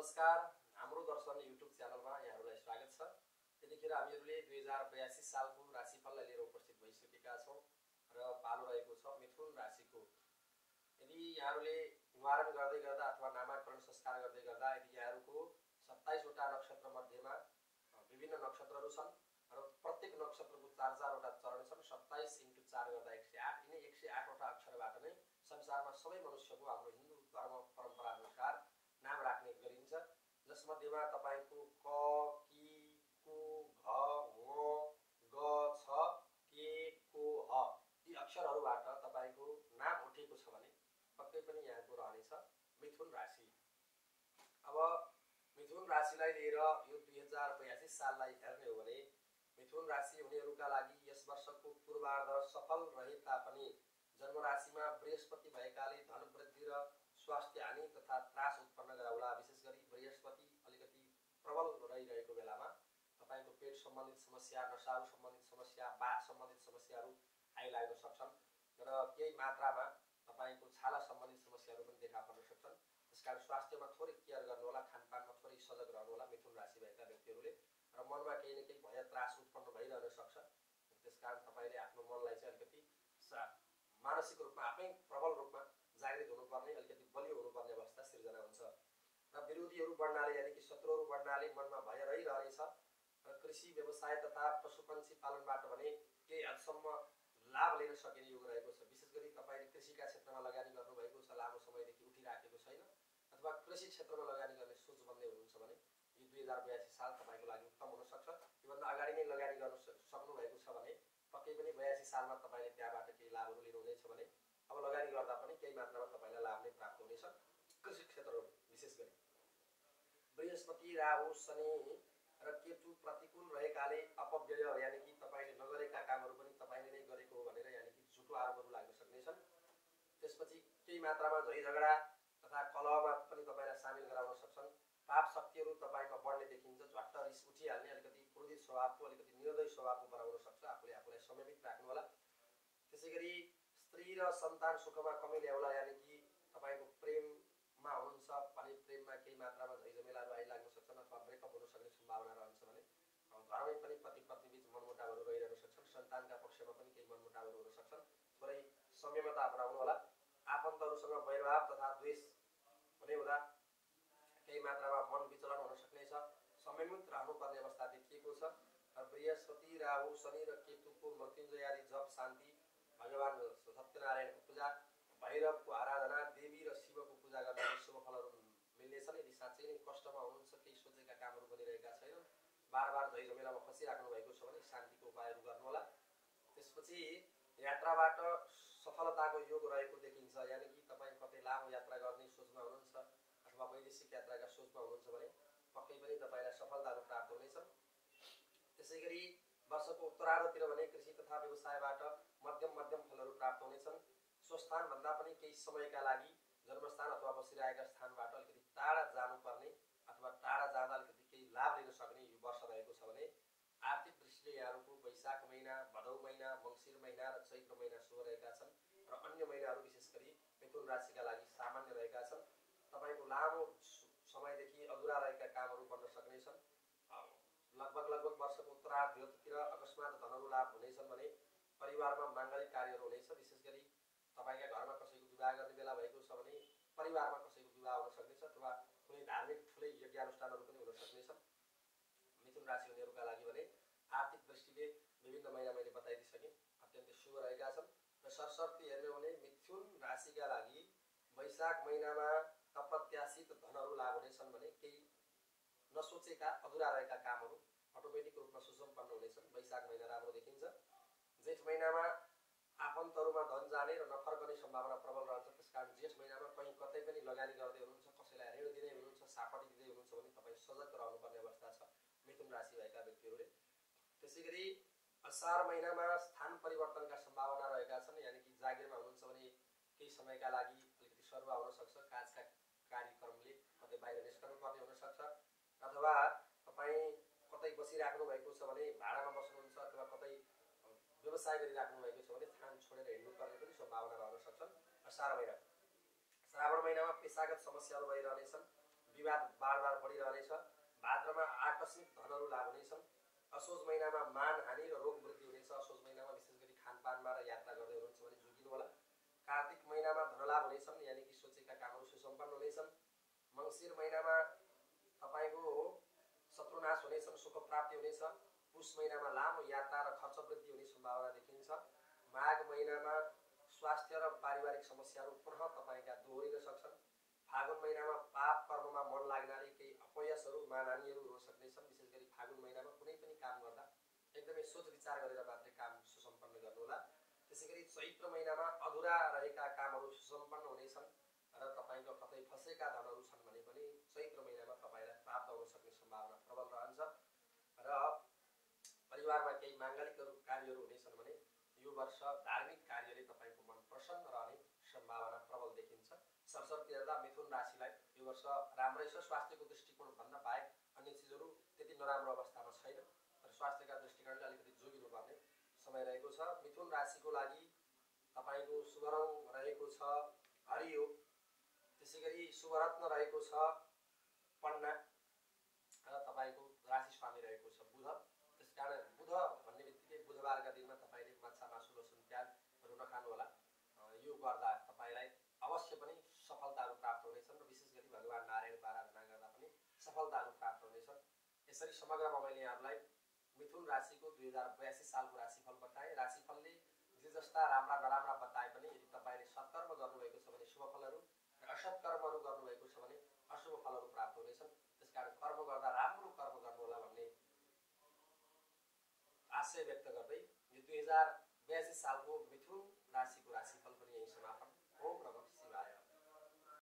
नमस्कार, हाम्रो दर्शन युट्युब च्यानलमा यहाँहरूलाई स्वागत छ। यतिखेर हामीहरूले 2082 सालको राशिफललाई लिएर उपस्थित भइसकेका छौँ र पालो रहेको छ मिथुन राशिको। यदि यहाँहरूले निवारण गर्दै गर्दा अथवा नामाकरण संस्कार गर्दै गर्दा यदि यहाँहरूको 27 वटा नक्षत्र मध्येमा विभिन्न नक्षत्रहरू छन् र प्रत्येक नक्षत्रको 4-4 वटा चरण छन्। 27 × 4 गर्दा 108। यिनै 108 वटा अक्षरबाट नै संसारमा सबै मनुष्यको हाम्रो हिन्दू धर्म परम्परा अनुसार नाम राख्ने गरिन्छ, जसमध्येमा तपाईको क, कि, कु, घ, ङ, ग, छ, के, को, ह यी अक्षरहरूबाट तपाईको नाम उठेको छ भने पक्कै पनि यहाँको रहनेछ मिथुन राशि। अब मिथुन राशिलाई लिएर यो 2082 साललाई हेर्ने हो भने मिथुन राशि हुनेहरूका लागि यस वर्षको पूर्वार्ध सफल रहे तापनि जन्म राशिमा बृहस्पति भएकाले धन वृद्धि र स्वास्थ्य हानि तथा त्रास उत्पन्न गराउला। विशेष गरी बृहस्पति अलिकति प्रबल रहिरहेको बेलामा तपाईको पेट सम्बन्धित समस्या, नसाहरू सम्बन्धित समस्या, वात सम्बन्धित समस्याहरू आइलाग्न सक्छन् र केही मात्रामा तपाईको छाला सम्बन्धित समस्याहरू पनि देखा पर्न सक्छन्। त्यसकारण स्वास्थ्यमा थोरै केयर गर्नुहोला, खानपानमा थोरै सजग रहनुहोला मिथुन राशि भएका व्यक्तिहरूले। र मनमा केही न केही भय त्रास उत्पन्न भइरहन सक्छ। त्यसकारण तपाईले आफ्नो मनलाई चाहिँ अलिकति मानसिक रूपमा आफै प्रबल रूपमा जागृत हुनुपर्ने, अलिकति बलियो हुनुपर्ने अवस्था सिर्जना हुन्छ। र विरोधीहरू बढ्नाले यानि कि शत्रुहरू बढ्नाले मनमा भय रहिरहनेछ। र कृषि व्यवसाय तथा पशुपक्षी पालनबाट भने केही हदसम्म लाभ लिन सकिने योग रहेको छ। विशेष गरी तपाईले कृषिका क्षेत्रमा लगानी गर्नुभएको छ, लामो समयदेखि उठिराखेको छैन, अथवा कृषि क्षेत्रमा लगानी गर्ने सोच बन्दै हुनुहुन्छ भने यो 2082 साल तपाईको लागि उत्तम हुन सक्छ। योभन्दा अगाडि नै लगानी गर्न सक्नु भएको छ भने पक्कै पनि 82 सालमा तपाईले त्यहाँबाट केही लाभहरू लिनुहुनेछ भने अब लगानी गर्दा पनि केही मात्रामा तपाईलाई लाभ नै प्राप्त हुनेछ। कृषि क्षेत्रहरू विशेष गरी बृहस्पति, राहु, शनि र केतु प्रतिकूल रहेकाले अपव्यय यानि कि तपाईले नगरेका कामहरू पनि तपाईले नै गरेको हो भनेर यानि कि झुटो आरोपहरू लाग्न सक्नेछन्। त्यसपछि केही मात्रामा झै झगडा तथा कलहमा पनि तपाईलाई सामेल गराउन सक्छन्। पाप शक्तिहरू तपाईमा बढ्ने देखिन्छ। झट्ट रिस उठिहाल्ने, अलिकति क्रोधित स्वभावको, अलिकति निर्दयी स्वभावको बनाउन सक्छ। आफूले आफूलाई संयमित राख्नु होला। त्यसैगरी स्त्री र सन्तान सुखमा कमी ल्याउला, यानि कि तपाईको प्रेममा हुनुहुन्छ भने प्रेममा केही मात्रामा झैझमेलाहरू आइलाग्न सक्छन् अथवा ब्रेकअप हुन सक्ने सम्भावना रहन्छ भने घरमै पनि पति पत्नी बीच मनमुटावहरू रहिरहन सक्छन्। सन्तानका पक्षमा पनि केही मनमुटावहरू हुन सक्छन्। थोरै संयमता अपनाउनु होला। आफन्तहरूसँग वैरभाव तथा द्वेष हुने हुँदा केही मात्रामा मन विचलन हुन सक्नेछ। संयमित रहनुपर्ने अवस्था देखिएको छ। बृहस्पति, राहु, शनि र केतुको मृत्युञ्जय आदि जप, शान्ति, भगवान सत्यनारायणको पूजा, भैरवको आराधना, देवी र शिवको पूजा गर्दा शुभ फलहरू मिल्नेछन्। यदि साँच्चै नै कष्टमा हुनुहुन्छ, केही सोचेका कामहरू बनिरहेका छैनन्, बारबार झैझमेलामा फसिराख्नु भएको छ भने शान्तिको उपायहरू गर्नुहोला। त्यसपछि यात्राबाट सफलताको योग रहेको देखिन्छ। यानि कि तपाईँ कतै लामो यात्रा गर्ने सोचमा हुनुहुन्छ अथवा वैदेशिक यात्राका सोचमा हुनुहुन्छ भने पक्कै पनि तपाईलाई सफलताहरू प्राप्त हुनेछन्। त्यसैगरी वर्षको उत्तरार्धतिर भने कृषि तथा व्यवसायबाट मध्यम फलहरू प्राप्त हुनेछन्। स्वस्थान भन्दा पनि केही समयका लागि जन्मस्थान अथवा बसिरहेका स्थानबाट अलिकति टाढा जानुपर्ने अथवा टाढा जाँदा अलिकति केही लाभ लिन सक्ने यो वर्ष रहेको छ भने आर्थिक दृष्टिले यहाँहरूको वैशाख महिना, भदौ महिना, मङ्सिर महिना र चैत्र महिना शुभ रहेका छन् र अन्य महिनाहरू विशेष गरी मिथुन राशिका लागि सामान्य रहेका छन्। तपाईको लामो समयदेखि अधुरा रहेका कामहरू बन्न सक्नेछन्। लगभग वर्षको उत्तरार्धतिर अकस्मात धनहरू लाभ हुनेछन् भने परिवारमा माङ्गलिक कार्यहरू हुनेछ। विशेष गरी तपाईका घरमा कसैको विवाह गर्ने बेला भएको छ भने परिवारमा कसैको विवाह हुन सक्नेछ अथवा कुनै धार्मिक ठुलै यज्ञानुष्ठानहरू पनि हुन सक्नेछन्। मिथुन राशि हुनेहरूका लागि भने आर्थिक दृष्टिले विभिन्न महिना मैले बताइदिइसकेँ अत्यन्तै शुभ रहेका छन्। र सरसर्ती हेर्ने हो भने मिथुन राशिका लागि वैशाख महिनामा अप्रत्याशित धनहरू लाभ हुनेछन् भने केही नसोचेका अधुरा रहेका कामहरू अटोमेटिक रूपमा सुसम्पन्न हुनेछन्। वैशाख महिना राम्रो देखिन्छ। जेठ महिनामा आफन्तहरूमा धन जाने र नफर्कने सम्भावना प्रबल रहन्छ। त्यसकारण जेठ महिनामा कहीँ कतै पनि लगानी गर्दै हुनुहुन्छ, कसैलाई ऋण दिँदै हुनुहुन्छ, सापटी दिँदै हुनुहुन्छ भने तपाईँ सजग रहनुपर्ने अवस्था छ मिथुन राशि भएका व्यक्तिहरूले। त्यसैगरी असार महिनामा स्थान परिवर्तनका सम्भावना रहेका छन्। यानि कि जागिरमा हुनुहुन्छ भने केही समयका लागि अलिकति सरुवा हुन सक्छ। काजका कार्यक्रमले कतै बाहिर निस्कनु पर्ने हुन सक्छ अथवा तपाईँ कतै बसिराख्नु भएको छ भने भाडामा बस्नुहुन्छ अथवा कतै व्यवसाय गरिराख्नु भएको छ भने स्थान छोडेर हिँड्नुपर्ने पनि सम्भावना रहन सक्छन्। असार महिना। श्रावण महिनामा पेशागत समस्याहरू भइरहनेछन्। विवाद बारबार बढिरहनेछ। भाद्रमा आकस्मिक धनहरू लाभ हुनेछन्। असोज महिनामा मान हानि र रोग वृद्धि हुनेछ। असोज महिनामा विशेष गरी खानपानमा र यात्रा गर्दै हुनुहुन्छ भने जोगिनु होला। कार्तिक महिनामा धनलाभ हुनेछन्, यानि कि सोचेका कामहरू सुसम्पन्न हुनेछन्। मङ्सिर महिनामा तपाईँको शत्रुनाश हुनेछन्, सुख प्राप्ति हुनेछ। पुष महिनामा लामो यात्रा र खर्च वृद्धि हुने सम्भावना देखिन्छ। माघ महिनामा स्वास्थ्य र पारिवारिक समस्याहरू पुनः तपाईँका दोहोरिन सक्छन्। फागुन महिनामा पाप कर्ममा मन लाग्नाले केही अपयसहरू मानहानिहरू हुन सक्नेछन्। विशेष गरी फागुन महिनामा कुनै पनि काम गर्दा एकदमै सोच विचार गरेर मात्रै काम सुसम्पन्न गर्नुहोला। त्यसै गरी चैत्र महिनामा अधुरा रहेका कामहरू सुसम्पन्न हुनेछन् र तपाईँको कतै फसेका धनहरू छन् भने पनि चैत्र महिनामा तपाईँलाई प्राप्त हुन सक्ने सम्भावना प्रबल रहन्छ। र परिवारमा केही माङ्गलिक कार्यहरू हुनेछन् भने यो वर्ष धार्मिक कार्यले तपाईँको मन प्रसन्न रहने सम्भावना प्रबल देखिन्छ। सरसर्ती हेर्दा मिथुन राशिलाई यो वर्ष राम्रै छ। स्वास्थ्यको दृष्टिकोण भन्दा बाहेक अन्य चिजहरू त्यति नराम्रो अवस्थामा छैन, तर स्वास्थ्यका दृष्टिकोणले अलिकति जोगिनुपर्ने समय रहेको छ। मिथुन राशिको लागि तपाईँको शुभ रङ रहेको छ हरियो। त्यसै गरी शुभरत्न रहेको छ पन्ना र तपाईँको राशि स्वामी रहेको छ बुध। त्यसकारण बुध भन्ने बित्तिकै बुधबारका दिनमा तपाईँले माछा मासु लसुन प्याजहरू नखानुहोला। यो गर्दा तपाईँलाई अवश्य पनि सफलताहरू प्राप्त हुनेछन् र विशेष गरी भगवान् नारायणको आराधना गर्दा पनि सफलताहरू प्राप्त हुनेछन्। यसरी समग्रमा मैले यहाँहरूलाई मिथुन राशिको 2082 सालको राशिफल बताएँ। राशिफलले जे जस्ता राम्रा नराम्रा बताए पनि यदि तपाईँले सत्कर्म गर्नुभएको छ भने शुभ फलहरू र असत्कर्महरू गर्नुभएको छ भने अशुभ फलहरू प्राप्त हुनेछन्। त्यसकारण कर्म गर्दा राम्रो कर्म गर्नुहोला भन्ने आशय व्यक्त गर्दै यो 2082 सालको मिथुन राशिको